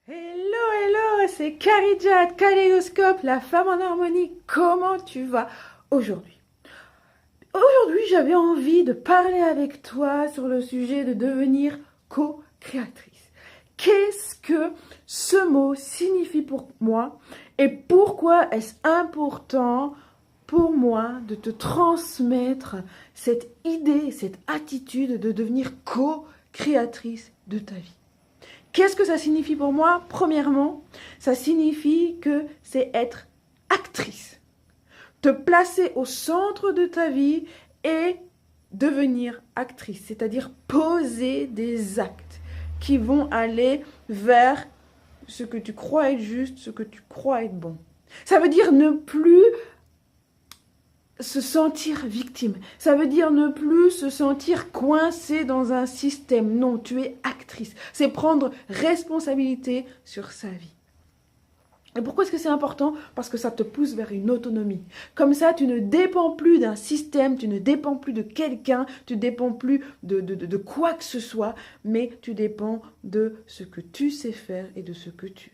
Hello, c'est Karidja de Kaléidoscope, la femme en harmonie. Comment tu vas aujourd'hui? Aujourd'hui, j'avais envie de parler avec toi sur le sujet de devenir co-créatrice. Qu'est-ce que ce mot signifie pour moi et pourquoi est-ce important pour moi de te transmettre cette idée, cette attitude de devenir co-créatrice de ta vie? Qu'est-ce que ça signifie pour moi? Premièrement, ça signifie que c'est être actrice. Te placer au centre de ta vie et devenir actrice, c'est-à-dire poser des actes qui vont aller vers ce que tu crois être juste, ce que tu crois être bon. Ça veut dire ne plus se sentir victime. Ça veut dire ne plus se sentir coincé dans un système. Non, tu es actrice. C'est prendre responsabilité sur sa vie. Et pourquoi est-ce que c'est important? Parce que ça te pousse vers une autonomie. Comme ça, tu ne dépends plus d'un système, tu ne dépends plus de quelqu'un, tu ne dépends plus de quoi que ce soit, mais tu dépends de ce que tu sais faire et de ce que tu es.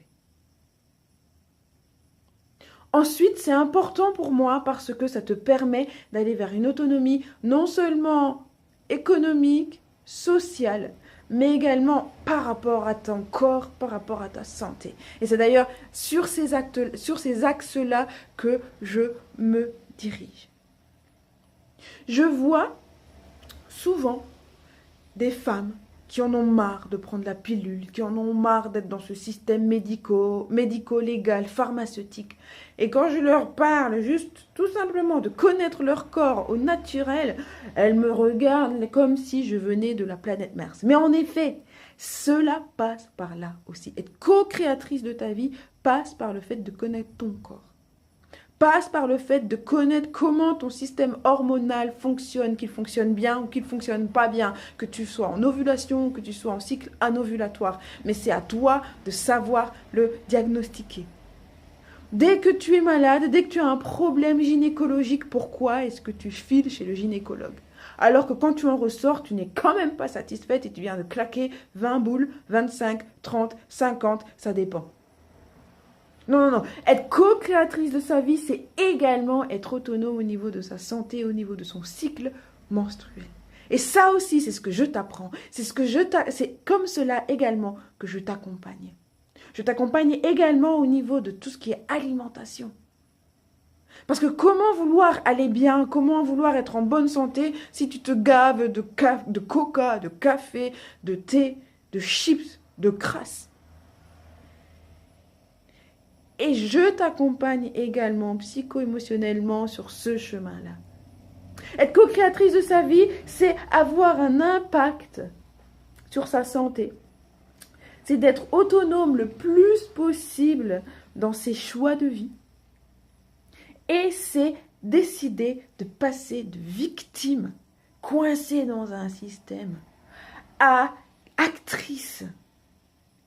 Ensuite, c'est important pour moi parce que ça te permet d'aller vers une autonomie non seulement économique, sociale, mais également par rapport à ton corps, par rapport à ta santé. Et c'est d'ailleurs sur ces axes-là que je me dirige. Je vois souvent des femmes qui en ont marre de prendre la pilule, qui en ont marre d'être dans ce système médico-légal, pharmaceutique. Et quand je leur parle juste tout simplement de connaître leur corps au naturel, elles me regardent comme si je venais de la planète Mars. Mais en effet, cela passe par là aussi. Être co-créatrice de ta vie passe par le fait de connaître ton corps. Passe par le fait de connaître comment ton système hormonal fonctionne, qu'il fonctionne bien ou qu'il ne fonctionne pas bien, que tu sois en ovulation, que tu sois en cycle anovulatoire. Mais c'est à toi de savoir le diagnostiquer. Dès que tu es malade, dès que tu as un problème gynécologique, pourquoi est-ce que tu files chez le gynécologue? Alors que quand tu en ressors, tu n'es quand même pas satisfaite et tu viens de claquer 20 boules, 25, 30, 50, ça dépend. Non. Être co-créatrice de sa vie, c'est également être autonome au niveau de sa santé, au niveau de son cycle menstruel. Et ça aussi, c'est ce que je t'apprends. C'est comme cela également que je t'accompagne. Je t'accompagne également au niveau de tout ce qui est alimentation. Parce que comment vouloir aller bien, comment vouloir être en bonne santé si tu te gaves de coca, de café, de thé, de chips, de crasse? Et je t'accompagne également psycho-émotionnellement sur ce chemin-là. Être co-créatrice de sa vie, c'est avoir un impact sur sa santé. C'est d'être autonome le plus possible dans ses choix de vie. Et c'est décider de passer de victime, coincée dans un système, à actrice.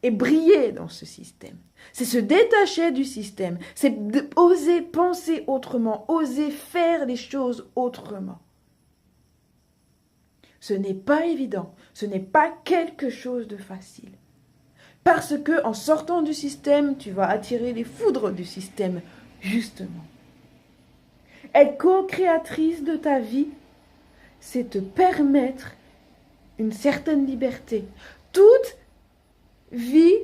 Et briller dans ce système. C'est se détacher du système. C'est oser penser autrement, oser faire les choses autrement. Ce n'est pas évident. Ce n'est pas quelque chose de facile. Parce que en sortant du système, tu vas attirer les foudres du système, justement. Être co-créatrice de ta vie, c'est te permettre une certaine liberté. Toute vie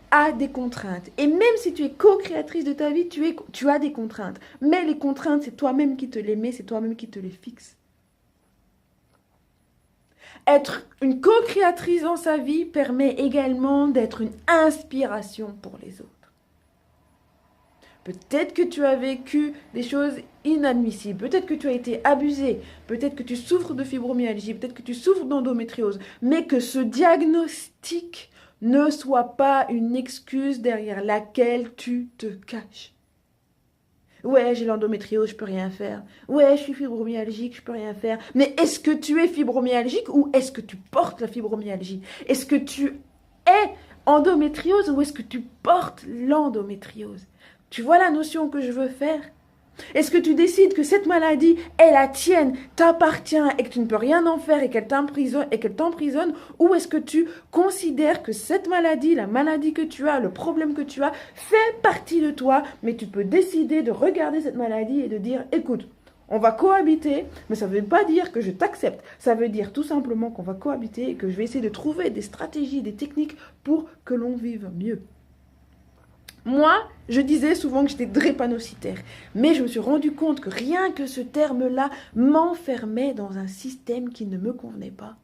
a des contraintes. Et même si tu es co-créatrice de ta vie, tu as des contraintes. Mais les contraintes, c'est toi-même qui te les mets, c'est toi-même qui te les fixes. Être une co-créatrice dans sa vie permet également d'être une inspiration pour les autres. Peut-être que tu as vécu des choses inadmissibles, peut-être que tu as été abusé, peut-être que tu souffres de fibromyalgie, peut-être que tu souffres d'endométriose, mais que ce diagnostic ne soit pas une excuse derrière laquelle tu te caches. Ouais, j'ai l'endométriose, je peux rien faire. Ouais, je suis fibromyalgique, je peux rien faire. Mais est-ce que tu es fibromyalgique ou est-ce que tu portes la fibromyalgie? Est-ce que tu es endométriose ou est-ce que tu portes l'endométriose? Tu vois la notion que je veux faire? Est-ce que tu décides que cette maladie est la tienne, t'appartient et que tu ne peux rien en faire et qu'elle t'emprisonne, ou est-ce que tu considères que cette maladie, la maladie que tu as, le problème que tu as, fait partie de toi, mais tu peux décider de regarder cette maladie et de dire, écoute, on va cohabiter, mais ça ne veut pas dire que je t'accepte. Ça veut dire tout simplement qu'on va cohabiter et que je vais essayer de trouver des stratégies, des techniques pour que l'on vive mieux. Moi, je disais souvent que j'étais drépanocytaire, mais je me suis rendu compte que rien que ce terme-là m'enfermait dans un système qui ne me convenait pas.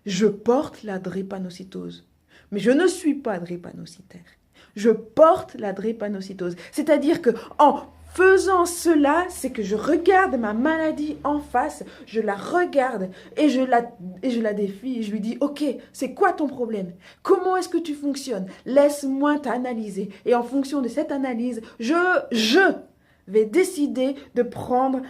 Je porte la drépanocytose, mais je ne suis pas drépanocytaire. Je porte la drépanocytose, c'est-à-dire que en faisant cela, c'est que je regarde ma maladie en face, je la regarde et je la défie. Je lui dis, ok, c'est quoi ton problème? Comment est-ce que tu fonctionnes? Laisse-moi t'analyser. Et en fonction de cette analyse, je vais décider de prendre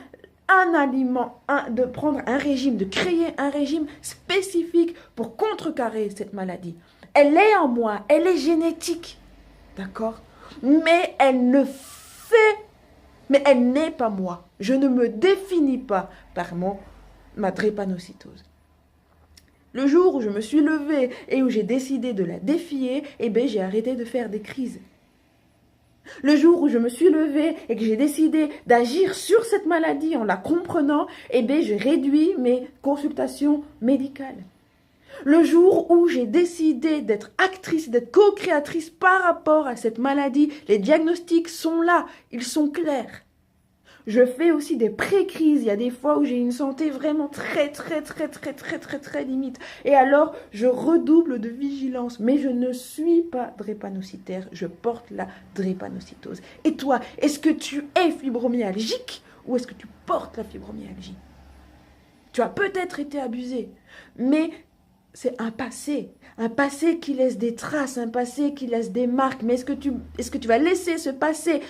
un régime, de créer un régime spécifique pour contrecarrer cette maladie. Elle est en moi, elle est génétique, d'accord? Mais elle n'est pas moi. Je ne me définis pas par ma drépanocytose. Le jour où je me suis levée et où j'ai décidé de la défier, eh bien, j'ai arrêté de faire des crises. Le jour où je me suis levée et que j'ai décidé d'agir sur cette maladie en la comprenant, eh bien, j'ai réduit mes consultations médicales. Le jour où j'ai décidé d'être actrice, d'être co-créatrice par rapport à cette maladie, les diagnostics sont là, ils sont clairs. Je fais aussi des pré-crises. Il y a des fois où j'ai une santé vraiment très limite. Et alors, je redouble de vigilance. Mais je ne suis pas drépanocytaire. Je porte la drépanocytose. Et toi, est-ce que tu es fibromyalgique ou est-ce que tu portes la fibromyalgie? Tu as peut-être été abusé, mais c'est un passé qui laisse des traces, un passé qui laisse des marques. Mais est-ce que tu vas laisser ce passé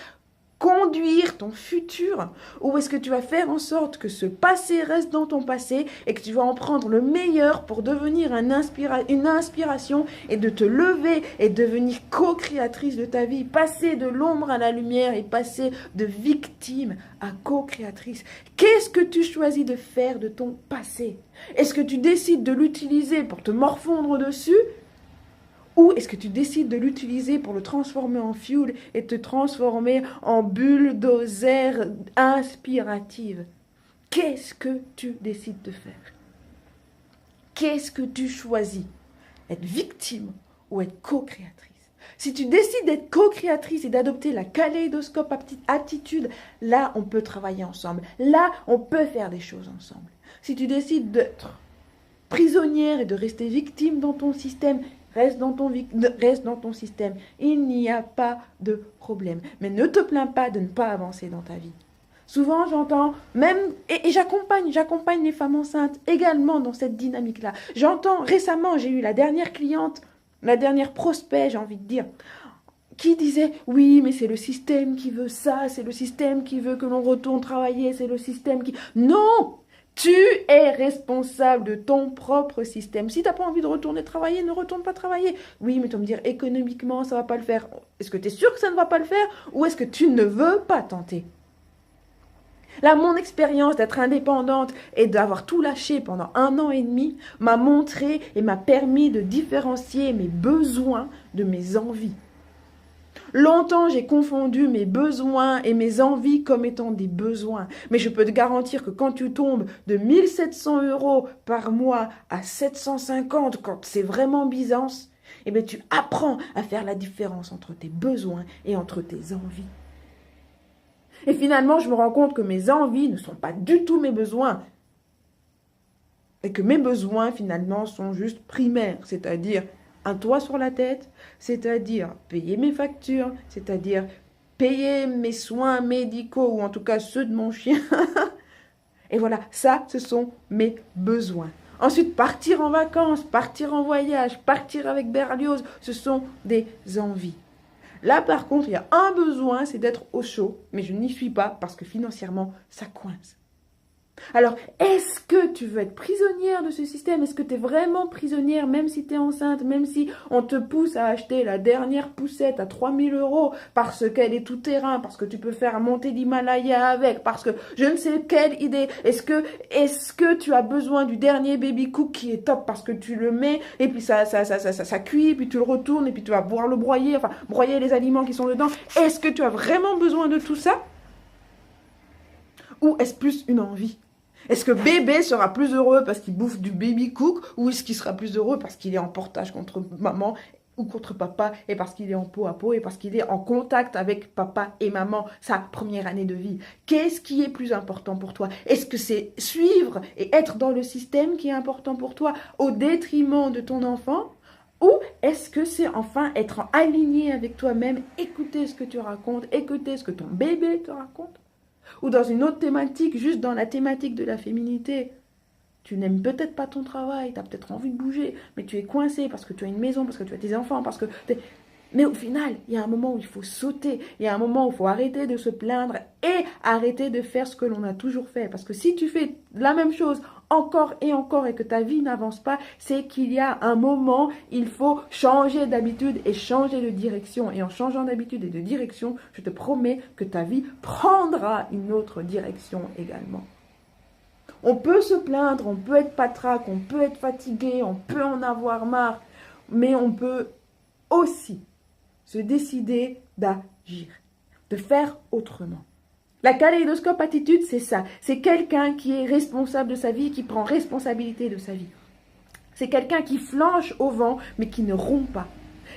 conduire ton futur, ou est-ce que tu vas faire en sorte que ce passé reste dans ton passé et que tu vas en prendre le meilleur pour devenir une inspiration et de te lever et devenir co-créatrice de ta vie, passer de l'ombre à la lumière et passer de victime à co-créatrice? Qu'est-ce que tu choisis de faire de ton passé? Est-ce que tu décides de l'utiliser pour te morfondre dessus? Ou est-ce que tu décides de l'utiliser pour le transformer en fuel et te transformer en bulldozer inspirative? Qu'est-ce que tu décides de faire? Qu'est-ce que tu choisis? Être victime ou être co-créatrice? Si tu décides d'être co-créatrice et d'adopter la kaléidoscope attitude, là, on peut travailler ensemble. Là, on peut faire des choses ensemble. Si tu décides d'être prisonnière et de rester victime dans ton système, reste dans ton système. Il n'y a pas de problème. Mais ne te plains pas de ne pas avancer dans ta vie. Souvent, j'entends, et j'accompagne les femmes enceintes également dans cette dynamique-là. J'entends, récemment, j'ai eu la dernière cliente, la dernière prospect, j'ai envie de dire, qui disait, oui, mais c'est le système qui veut ça, c'est le système qui veut que l'on retourne travailler, c'est le système qui... Non! Tu es responsable de ton propre système. Si tu n'as pas envie de retourner travailler, ne retourne pas travailler. Oui, mais tu vas me dire, économiquement, ça ne va pas le faire. Est-ce que tu es sûr que ça ne va pas le faire ou est-ce que tu ne veux pas tenter? Là, mon expérience d'être indépendante et d'avoir tout lâché pendant 1 an et demi m'a montré et m'a permis de différencier mes besoins de mes envies. Longtemps, j'ai confondu mes besoins et mes envies comme étant des besoins. Mais je peux te garantir que quand tu tombes de 1 700 € par mois à 750, quand c'est vraiment Byzance, eh bien, tu apprends à faire la différence entre tes besoins et entre tes envies. Et finalement, je me rends compte que mes envies ne sont pas du tout mes besoins. Et que mes besoins, finalement, sont juste primaires, c'est-à-dire un toit sur la tête, c'est-à-dire payer mes factures, c'est-à-dire payer mes soins médicaux, ou en tout cas ceux de mon chien. Et voilà, ça, ce sont mes besoins. Ensuite, partir en vacances, partir en voyage, partir avec Berlioz, ce sont des envies. Là, par contre, il y a un besoin, c'est d'être au chaud, mais je n'y suis pas parce que financièrement, ça coince. Alors, est-ce que tu veux être prisonnière de ce système? Est-ce que tu es vraiment prisonnière, même si tu es enceinte, même si on te pousse à acheter la dernière poussette à 3 000 € parce qu'elle est tout terrain, parce que tu peux faire monter l'Himalaya avec, parce que je ne sais quelle idée. Est-ce que tu as besoin du dernier baby cook qui est top parce que tu le mets et puis ça cuit, puis tu le retournes et puis tu vas pouvoir le broyer, enfin broyer les aliments qui sont dedans. Est-ce que tu as vraiment besoin de tout ça? Ou est-ce plus une envie? Est-ce que bébé sera plus heureux parce qu'il bouffe du baby cook ou est-ce qu'il sera plus heureux parce qu'il est en portage contre maman ou contre papa et parce qu'il est en peau à peau et parce qu'il est en contact avec papa et maman sa première année de vie? Qu'est-ce qui est plus important pour toi? Est-ce que c'est suivre et être dans le système qui est important pour toi au détriment de ton enfant? Ou est-ce que c'est enfin être aligné avec toi-même, écouter ce que tu racontes, écouter ce que ton bébé te raconte? Ou dans une autre thématique, juste dans la thématique de la féminité. Tu n'aimes peut-être pas ton travail, tu as peut-être envie de bouger, mais tu es coincé parce que tu as une maison, parce que tu as tes enfants, parce que... Mais au final, il y a un moment où il faut sauter, il y a un moment où il faut arrêter de se plaindre et arrêter de faire ce que l'on a toujours fait. Parce que si tu fais la même chose encore et que ta vie n'avance pas, c'est qu'il y a un moment, il faut changer d'habitude et changer de direction. Et en changeant d'habitude et de direction, je te promets que ta vie prendra une autre direction également. On peut se plaindre, on peut être patraque, on peut être fatigué, on peut en avoir marre, mais on peut aussi se décider d'agir, de faire autrement. La kaléidoscope attitude, c'est ça. C'est quelqu'un qui est responsable de sa vie, qui prend responsabilité de sa vie. C'est quelqu'un qui flanche au vent, mais qui ne rompt pas.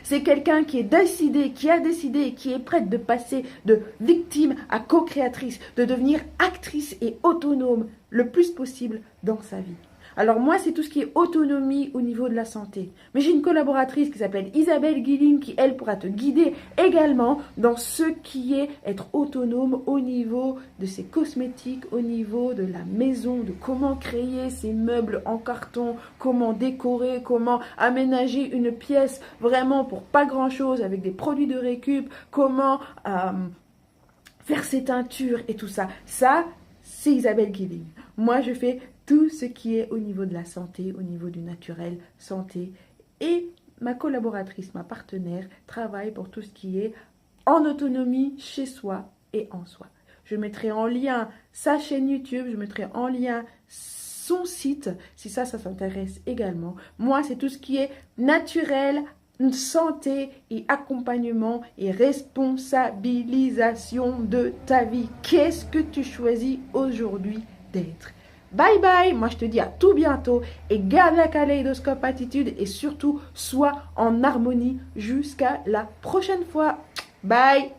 C'est quelqu'un qui est décidé, qui a décidé et qui est prête de passer de victime à co-créatrice, de devenir actrice et autonome le plus possible dans sa vie. Alors moi, c'est tout ce qui est autonomie au niveau de la santé. Mais j'ai une collaboratrice qui s'appelle Isabelle Guilling qui, elle, pourra te guider également dans ce qui est être autonome au niveau de ses cosmétiques, au niveau de la maison, de comment créer ses meubles en carton, comment décorer, comment aménager une pièce vraiment pour pas grand-chose avec des produits de récup, comment faire ses teintures et tout ça. Ça, c'est Isabelle Guilling. Moi, je fais tout ce qui est au niveau de la santé, au niveau du naturel, santé. Et ma collaboratrice, ma partenaire, travaille pour tout ce qui est en autonomie chez soi et en soi. Je mettrai en lien sa chaîne YouTube, je mettrai en lien son site, si ça s'intéresse également. Moi, c'est tout ce qui est naturel, santé et accompagnement et responsabilisation de ta vie. Qu'est-ce que tu choisis aujourd'hui d'être? Bye bye, moi je te dis à tout bientôt et garde la kaléidoscope attitude et surtout sois en harmonie jusqu'à la prochaine fois. Bye.